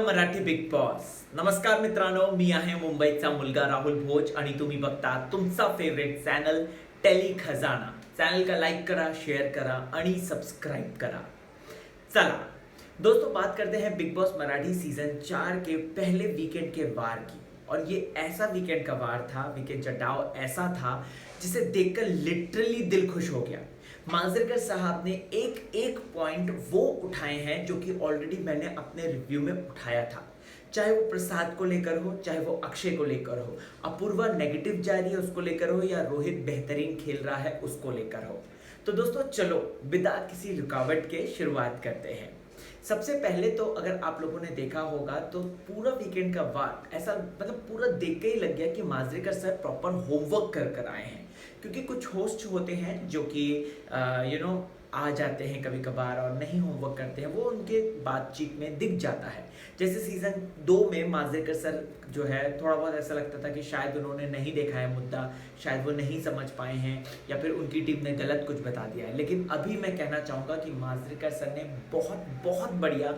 Marathi big boss. नमस्कार मित्रांनो, मी आहे मुंबईचा मुलगा राहुल भोज आणि तुम्ही बघता तुमचा फेवरेट चॅनल टेली खजाना. चैनल का लाइक करा, शेयर करा आणि सब्सक्राइब करा. चला दोस्तों, बात करते हैं बिग बॉस मराठी सीजन 4 के पहले वीकेंड के वार की. और ये ऐसा वीकेंड का वार था, वीकेंड चढ़ाव ऐसा था जिसे देखकर लिटरली दिल खुश हो गया. मांजरेकर साहब ने एक एक पॉइंट वो उठाए हैं जो कि ऑलरेडी मैंने अपने रिव्यू में उठाया था. चाहे वो प्रसाद को लेकर हो, चाहे वो अक्षय को लेकर हो, अपूर्वा नेगेटिव जा रही है उसको लेकर हो, या रोहित बेहतरीन खेल रहा है उसको लेकर हो. तो दोस्तों चलो बिना किसी रुकावट के शुरुआत करते हैं. सबसे पहले तो अगर आप लोगों ने देखा होगा तो पूरा वीकेंड का वार ऐसा पूरा देख के ही लग गया कि मांजरेकर सर प्रॉपर होमवर्क कर आए हैं. क्योंकि कुछ होस्ट होते हैं जो कि आ जाते हैं कभी कभार और नहीं होमवर्क करते हैं, वो उनके बातचीत में दिख जाता है. जैसे सीजन 2 में मांजरेकर सर जो है थोड़ा बहुत ऐसा लगता था कि शायद उन्होंने नहीं देखा है मुद्दा, शायद वो नहीं समझ पाए हैं या फिर उनकी टीम ने गलत कुछ बता दिया है. लेकिन अभी मैं कहना चाहूँगा कि मांजरेकर सर ने बहुत बहुत बढ़िया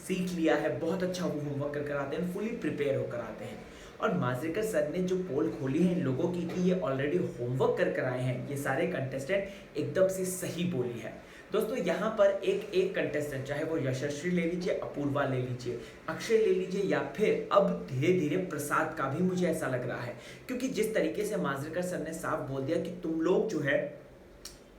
सीख लिया है. बहुत अच्छा वो होमवर्क कर आते हैं, फुली प्रिपेयर होकर आते हैं. और मांजरेकर सर ने जो पोल खोली है इन लोगों की कि ये ऑलरेडी होमवर्क कर आए हैं, ये सारे कंटेस्टेंट एकदम से सही बोली है. दोस्तों यहाँ पर एक एक कंटेस्टेंट, चाहे वो यशस्वी ले लीजिए, अपूर्वा ले लीजिए, अक्षय ले लीजिए, या फिर अब धीरे धीरे प्रसाद का भी मुझे ऐसा लग रहा है. क्योंकि जिस तरीके से मांजरेकर सर ने साफ बोल दिया कि तुम लोग जो है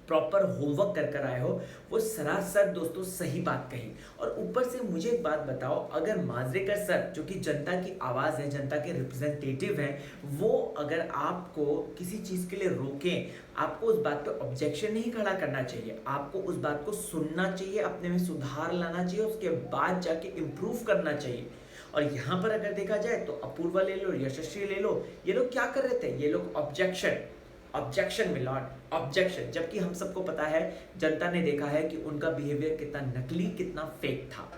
प्रॉपर होमवर्क कर आए हो, वो सरासर दोस्तों सही बात कही. और ऊपर से मुझे एक बात बताओ, अगर मांजरेकर सर जो कि जनता की आवाज़ है, जनता के रिप्रेजेंटेटिव हैं, वो अगर आपको किसी चीज़ के लिए रोकें, आपको उस बात पे ऑब्जेक्शन नहीं खड़ा करना चाहिए, आपको उस बात को सुनना चाहिए, अपने में सुधार लाना चाहिए, उसके बाद जाके इम्प्रूव करना चाहिए. और यहाँ पर अगर देखा जाए तो अपूर्वा ले लो, यशस्वी ले लो, ये लोग क्या कर रहे थे? ये लोग ऑब्जेक्शन मिलॉर्ड, ऑब्जेक्शन. जबकि हम सबको पता है, जनता ने देखा है कि उनका बिहेवियर कितना नकली, कितना फेक था.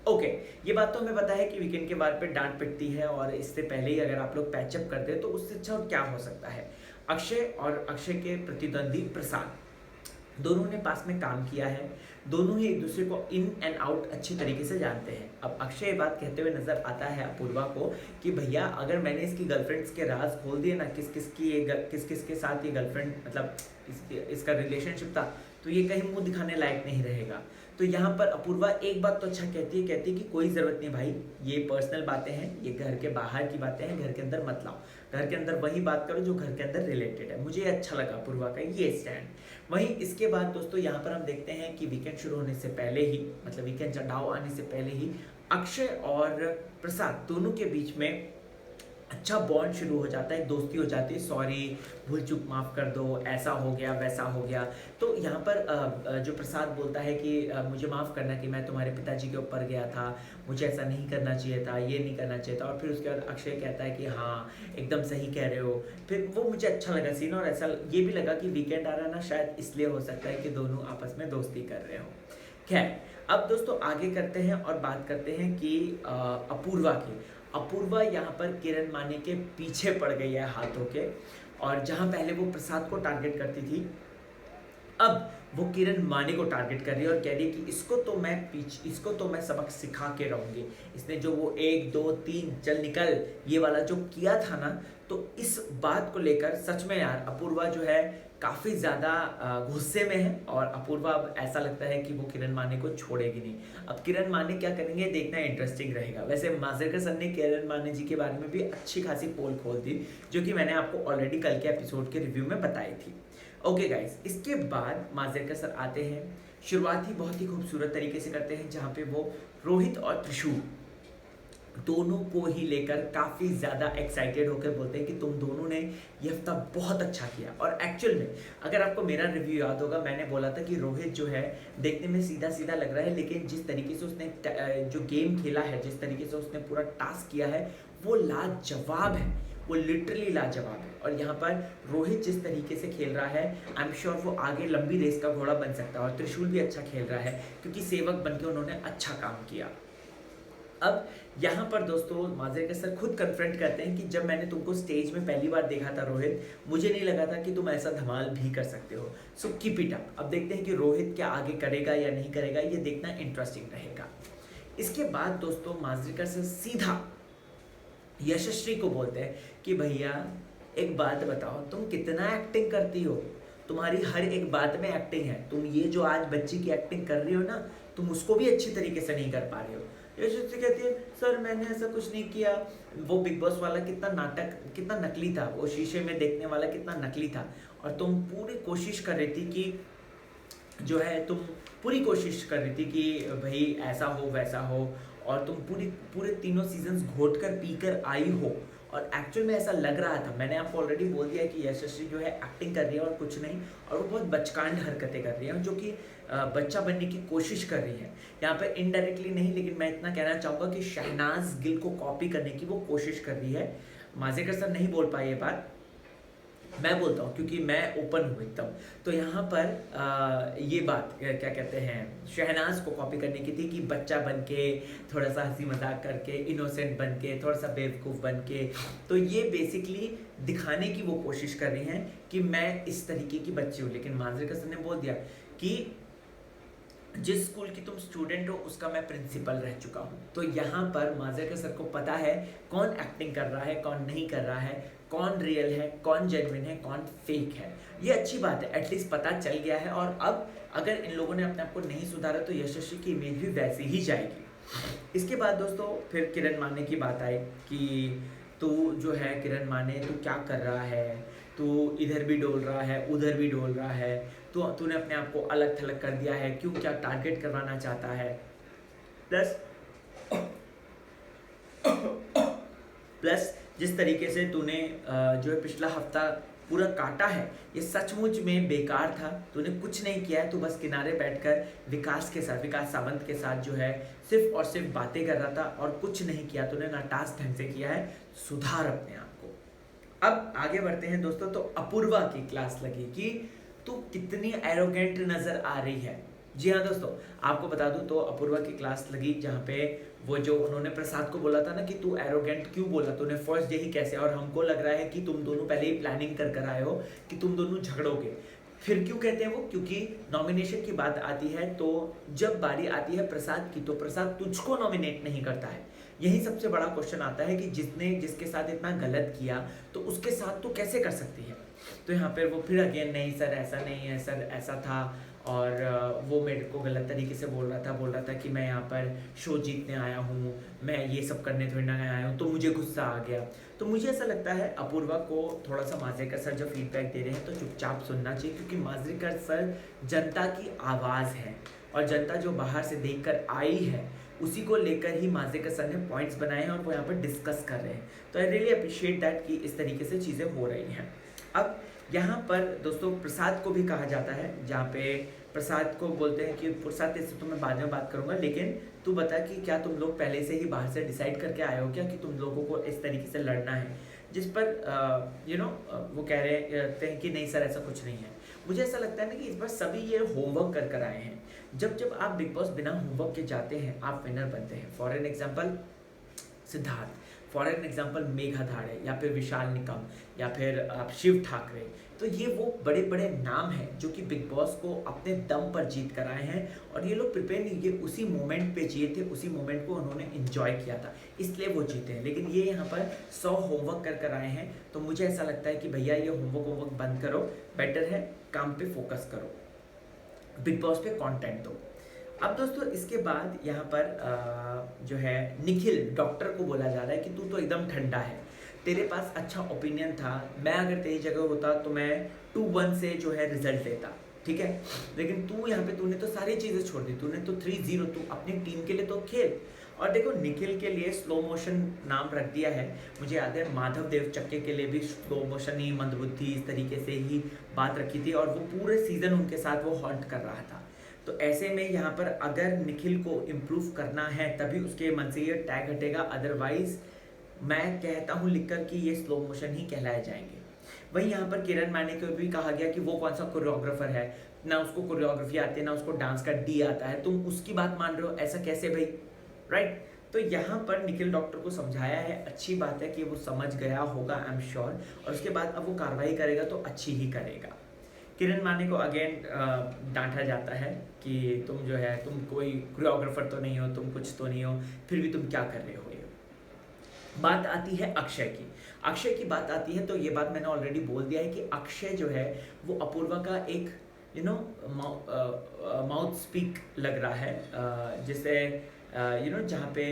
ओके, ये बात तो हमें पता है कि वीकेंड के बाद पे डांट पिटती है, और इससे पहले ही अगर आप लोग पैचअप करते हैं तो उससे अच्छा और क्या हो सकता है. अक्षय और अक्षय के प्रतिद्वंदी प्रसाद, दोनों ने पास में काम किया है, दोनों ही एक दूसरे को इन एंड आउट अच्छे तरीके से जानते हैं. अब अक्षय ये बात कहते हुए नजर आता है अपूर्वा को कि भैया अगर मैंने इसकी गर्लफ्रेंड्स के राज खोल दिए ना, किस किस के साथ ये गर्लफ्रेंड इसका रिलेशनशिप था, तो ये कहीं मुंह दिखाने लायक नहीं रहेगा. तो यहाँ पर अपूर्वा एक बात तो अच्छा कहती है कि कोई ज़रूरत नहीं भाई, ये पर्सनल बातें हैं, ये घर के बाहर की बातें हैं, घर के अंदर मत लाओ, घर के अंदर वही बात करो जो घर के अंदर रिलेटेड है. मुझे अच्छा लगा अपूर्वा का ये स्टैंड. वहीं इसके बाद दोस्तों यहाँ पर हम देखते हैं कि वीकेंड शुरू होने से पहले ही, वीकेंड चढ़ाव आने से पहले ही, अक्षय और प्रसाद दोनों के बीच में अच्छा बॉन्ड शुरू हो जाता है, दोस्ती हो जाती है. सॉरी, भूल चूक माफ़ कर दो, ऐसा हो गया वैसा हो गया. तो यहाँ पर जो प्रसाद बोलता है कि मुझे माफ़ करना कि मैं तुम्हारे पिताजी के ऊपर गया था, मुझे ऐसा नहीं करना चाहिए था, ये नहीं करना चाहिए था. और फिर उसके बाद अक्षय कहता है कि हाँ एकदम सही कह रहे हो. फिर वो मुझे अच्छा लगा सीन, और ऐसा ये भी लगा कि वीकेंड आ रहा ना, शायद इसलिए हो सकता है कि दोनों आपस में दोस्ती कर रहे हो. खैर, अब दोस्तों आगे करते हैं और बात करते हैं कि अपूर्वा की. अपूर्वा यहाँ पर किरण माने के पीछे पड़ गई है हाथों के, और जहाँ पहले वो प्रसाद को टारगेट करती थी, अब वो किरण माने को टारगेट कर रही है और कह रही है कि इसको तो मैं सबक सिखा के रहूंगी. इसने जो वो 1 2 3 चल निकल ये वाला जो किया था ना, तो इस बात को लेकर सच में यार अपूर्वा जो है काफ़ी ज़्यादा गुस्से में है. और अपूर्वा अब ऐसा लगता है कि वो किरण माने को छोड़ेगी नहीं. अब किरण माने क्या करेंगे देखना इंटरेस्टिंग रहेगा. वैसे मांजरेकर सर ने किरण माने जी के बारे में भी अच्छी खासी पोल खोल दी, जो कि मैंने आपको ऑलरेडी कल के एपिसोड के रिव्यू में बताई थी. ओके गाइस, इसके बाद मांजरेकर सर आते हैं, शुरुआत ही बहुत ही खूबसूरत तरीके से करते हैं, जहाँ पे वो रोहित और त्रिशूल दोनों को ही लेकर काफ़ी ज़्यादा एक्साइटेड होकर बोलते हैं कि तुम दोनों ने ये हफ्ता बहुत अच्छा किया. और एक्चुअल में अगर आपको मेरा रिव्यू याद होगा, मैंने बोला था कि रोहित जो है देखने में सीधा सीधा लग रहा है, लेकिन जिस तरीके से उसने जो गेम खेला है, जिस तरीके से उसने पूरा टास्क किया है, वो लाजवाब है, वो लिटरली लाजवाब है. और यहाँ पर रोहित जिस तरीके से खेल रहा है, आई एम श्योर वो आगे लंबी रेस का घोड़ा बन सकता है. और त्रिशूल भी अच्छा खेल रहा है, क्योंकि सेवक बनके उन्होंने अच्छा काम किया. अब यहाँ पर दोस्तों मांजरेकर सर खुद कन्फ्रंट करते हैं कि जब मैंने तुमको स्टेज में पहली बार देखा था रोहित, मुझे नहीं लगा था कि तुम ऐसा धमाल भी कर सकते हो. So keep it up. अब देखते हैं कि रोहित क्या आगे करेगा या नहीं करेगा, ये देखना इंटरेस्टिंग रहेगा. इसके बाद दोस्तों मांजरेकर सर सीधा यशस्वी को बोलते हैं कि भैया एक बात बताओ, तुम कितना एक्टिंग करती हो, तुम्हारी हर एक बात में एक्टिंग है, तुम ये जो आज बच्ची की एक्टिंग कर रही हो ना, तुम उसको भी अच्छी तरीके से नहीं कर पा रही हो। यशस्वी कहती है सर मैंने ऐसा कुछ नहीं किया, वो बिग बॉस वाला कितना नाटक, कितना नकली था, वो शीशे में देखने वाला कितना नकली था, और तुम पूरी कोशिश कर रही थी कि जो है तुम पूरी कोशिश कर रही थी कि भाई ऐसा हो वैसा हो, और तुम पूरे तीनों सीजन्स घोट कर पी कर आई हो, और एक्चुअल में ऐसा लग रहा था। मैंने आपको ऑलरेडी बोल दिया कि यशस्वी जो है एक्टिंग कर रही है और कुछ नहीं, और वो बहुत बचकांड हरकतें कर रही है, जो कि बच्चा बनने की कोशिश कर रही है। यहाँ पे इनडायरेक्टली नहीं, लेकिन मैं इतना कहना चाहूँगा कि शहनाज गिल को कॉपी करने की वो कोशिश कर रही है। मांजरेकर सर नहीं बोल पाए ये बात, मैं बोलता हूँ क्योंकि मैं ओपन हूँ एकदम। तो यहाँ पर ये बात क्या कहते हैं, शहनाज को कॉपी करने की थी कि बच्चा बन के, थोड़ा सा हंसी मजाक करके, इनोसेंट बन के, थोड़ा सा बेवकूफ़ बन के। तो ये बेसिकली दिखाने की वो कोशिश कर रही हैं कि मैं इस तरीके की बच्ची हूँ। लेकिन मांजरेकर सर ने बोल दिया कि जिस स्कूल की तुम स्टूडेंट हो उसका मैं प्रिंसिपल रह चुका हूँ। तो यहाँ पर मांजरेकर सर को पता है कौन एक्टिंग कर रहा है, कौन नहीं कर रहा है, कौन रियल है, कौन जेन्युइन है, कौन फेक है। ये अच्छी बात है, एटलीस्ट पता चल गया है। और अब अगर इन लोगों ने अपने आप को नहीं सुधारा तो यशस्वी की इमेज भी वैसी ही जाएगी। इसके बाद दोस्तों फिर किरण माने की बात आई कि तू जो है किरण माने, तू क्या कर रहा है, तू इधर भी डोल रहा है उधर भी डोल रहा है, तो तूने अपने आप को अलग थलग कर दिया है, क्यों, क्या टारगेट करवाना चाहता है। प्लस जिस तरीके से तूने जो है पिछला हफ्ता पूरा काटा है, ये सचमुच में बेकार था। तूने कुछ नहीं किया है, तू बस किनारे बैठकर विकास सावंत के साथ जो है सिर्फ और सिर्फ बातें कर रहा था और कुछ नहीं किया तूने, ना टास्क ढंग से किया है। सुधार अपने आप को। अब आगे बढ़ते हैं दोस्तों। तो अपूर्वा की क्लास लगी कि तू कितनी एरोगेंट नजर आ रही है। जी हाँ दोस्तों, आपको बता दूं तो अपूर्वा की क्लास लगी जहाँ पे वो जो उन्होंने प्रसाद को बोला था ना कि तू एरोगेंट क्यों बोला, तूने फर्स्ट डे ही कैसे, और हमको लग रहा है कि तुम दोनों पहले ही प्लानिंग कर आए हो कि तुम दोनों झगड़ोगे। फिर क्यों कहते हैं वो, क्योंकि नॉमिनेशन की बात आती है तो जब बारी आती है प्रसाद की तो प्रसाद तुझको नॉमिनेट नहीं करता है। यही सबसे बड़ा क्वेश्चन आता है कि जिसके साथ इतना गलत किया तो उसके साथ तो कैसे कर सकती है। तो यहाँ पर वो फिर अगेन, नहीं सर ऐसा नहीं है, सर ऐसा था, और वो मेरे को गलत तरीके से बोल रहा था कि मैं यहाँ पर शो जीतने आया हूँ, मैं ये सब करने थोड़ी ना आया हूँ, तो मुझे गुस्सा आ गया। तो मुझे ऐसा लगता है अपूर्वा को थोड़ा सा मांजरेकर सर जो फीडबैक दे रहे हैं तो चुपचाप सुनना चाहिए, क्योंकि मांजरेकर सर जनता की आवाज़ है, और जनता जो बाहर से देख कर आई है उसी को लेकर ही मांजरेकर सर ने पॉइंट्स बनाए हैं और वो यहाँ पर डिस्कस कर रहे हैं। तो आई रियली अप्रिशिएट दैट कि इस तरीके से चीज़ें हो रही हैं। अब यहाँ पर दोस्तों प्रसाद को भी कहा जाता है, जहाँ पे प्रसाद को बोलते हैं कि प्रसाद इससे तो मैं बाद में बात करूँगा, लेकिन तू बता कि क्या तुम लोग पहले से ही बाहर से डिसाइड करके आए हो क्या कि तुम लोगों को इस तरीके से लड़ना है। जिस पर वो कह रहे हैं कि नहीं सर ऐसा कुछ नहीं है। मुझे ऐसा लगता है ना कि इस बार सभी ये होमवर्क कर आए हैं। जब आप बिग बॉस बिना होमवर्क के जाते हैं आप विनर बनते हैं। For an example Siddharth, for an example Megha Dhade, या फिर विशाल निकम, या फिर आप शिव ठाकरे। तो ये वो बड़े बड़े नाम हैं जो कि बिग बॉस को अपने दम पर जीत कर आए हैं, और ये लोग प्रिपेयर नहीं, ये उसी मोमेंट पे जिए थे, उसी मोमेंट को उन्होंने एंजॉय किया था, इसलिए वो जीते हैं। लेकिन ये यहाँ पर 100 होमवर्क कर आए हैं। तो मुझे ऐसा लगता है कि भैया ये होमवर्क बंद करो, बेटर है काम पे फोकस करो, बिग बॉस पे कंटेंट दो। अब दोस्तों इसके बाद यहाँ पर जो है निखिल डॉक्टर को बोला जा रहा है कि तू तो एकदम ठंडा है, तेरे पास अच्छा ओपिनियन था, मैं अगर तेरी जगह होता तो मैं 2-1 से जो है रिजल्ट लेता, ठीक है, लेकिन तू यहाँ पे तूने तो सारी चीज़ें छोड़ दी, तूने तो 3-0, तू अपनी टीम के लिए तो खेल। और देखो निखिल के लिए स्लो मोशन नाम रख दिया है। मुझे याद है माधव देव चक्के के लिए भी स्लो मोशन ही, मंदबुद्धि, इस तरीके से ही बात रखी थी, और वो पूरे सीजन उनके साथ वो हॉन्ट कर रहा था। तो ऐसे में यहाँ पर अगर निखिल को इम्प्रूव करना है तभी उसके मन से ये टैग हटेगा, अदरवाइज मैं कहता हूँ लिखकर कि ये स्लो मोशन ही कहलाए जाएंगे। वहीं यहाँ पर किरण माने को भी कहा गया कि वो कौन सा कोरियोग्राफर है, ना उसको कोरियोग्राफी आती है ना उसको डांस का डी आता है, तुम उसकी बात मान रहे हो, ऐसा कैसे भाई, राइट। तो यहाँ पर निखिल डॉक्टर को समझाया है, अच्छी बात है कि वो समझ गया होगा, आई एम श्योर, और उसके बाद अब वो कार्रवाई करेगा तो अच्छी ही करेगा। किरण माने को अगेन डांटा जाता है कि तुम जो है तुम कोई कोरियोग्राफर तो नहीं हो, तुम कुछ तो नहीं हो, फिर भी तुम क्या कर रहे हो ये। बात आती है अक्षय की। अक्षय की बात आती है तो ये बात मैंने ऑलरेडी बोल दिया है कि अक्षय जो है वो अपूर्वा का एक माउथ स्पीक लग रहा है, जिससे जहाँ पे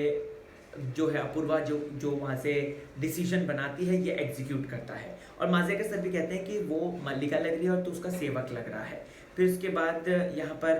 जो है अपूर्वा जो वहाँ से डिसीजन बनाती है ये एग्जीक्यूट करता है। और माजेकर सर भी कहते हैं कि वो मल्लिका लग रही है और तो उसका सेवक लग रहा है। फिर उसके बाद यहाँ पर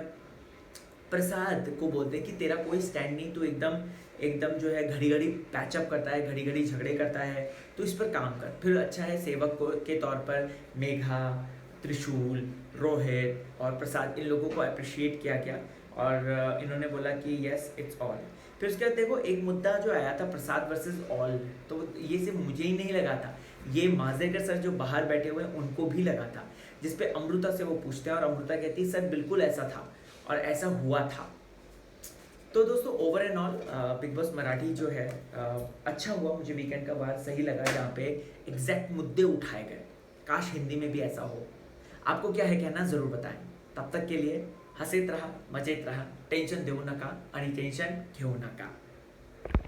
प्रसाद को बोलते हैं कि तेरा कोई स्टैंड नहीं, तो एकदम एकदम जो है घड़ी घड़ी पैचअप करता है, घड़ी घड़ी झगड़े करता है, तो इस पर काम कर। फिर अच्छा है सेवक को के तौर पर मेघा, त्रिशूल, रोहित और प्रसाद, इन लोगों को अप्रिशिएट किया गया और इन्होंने बोला कि यस इट्स ऑल। फिर उसके बाद देखो एक मुद्दा जो आया था प्रसाद वर्सेस ऑल, तो ये सिर्फ मुझे ही नहीं लगा था, ये माजेकर सर जो बाहर बैठे हुए हैं उनको भी लगा था, जिसपे अमृता से वो पूछते हैं और अमृता कहती है सर बिल्कुल ऐसा था और ऐसा हुआ था। तो दोस्तों over and all big boss Marathi जो है अच्छा हुआ, मुझे वीकेंड का बार सही लगा जहाँ पे एग्जैक्ट मुद्दे उठाए गए। काश हिंदी में भी ऐसा हो। आपको क्या है कहना ज़रूर बताएं। तब तक के लिए हसीत रहा, मजेत रहा, टेन्शन देऊ नका आणि टेन्शन घेऊ नका।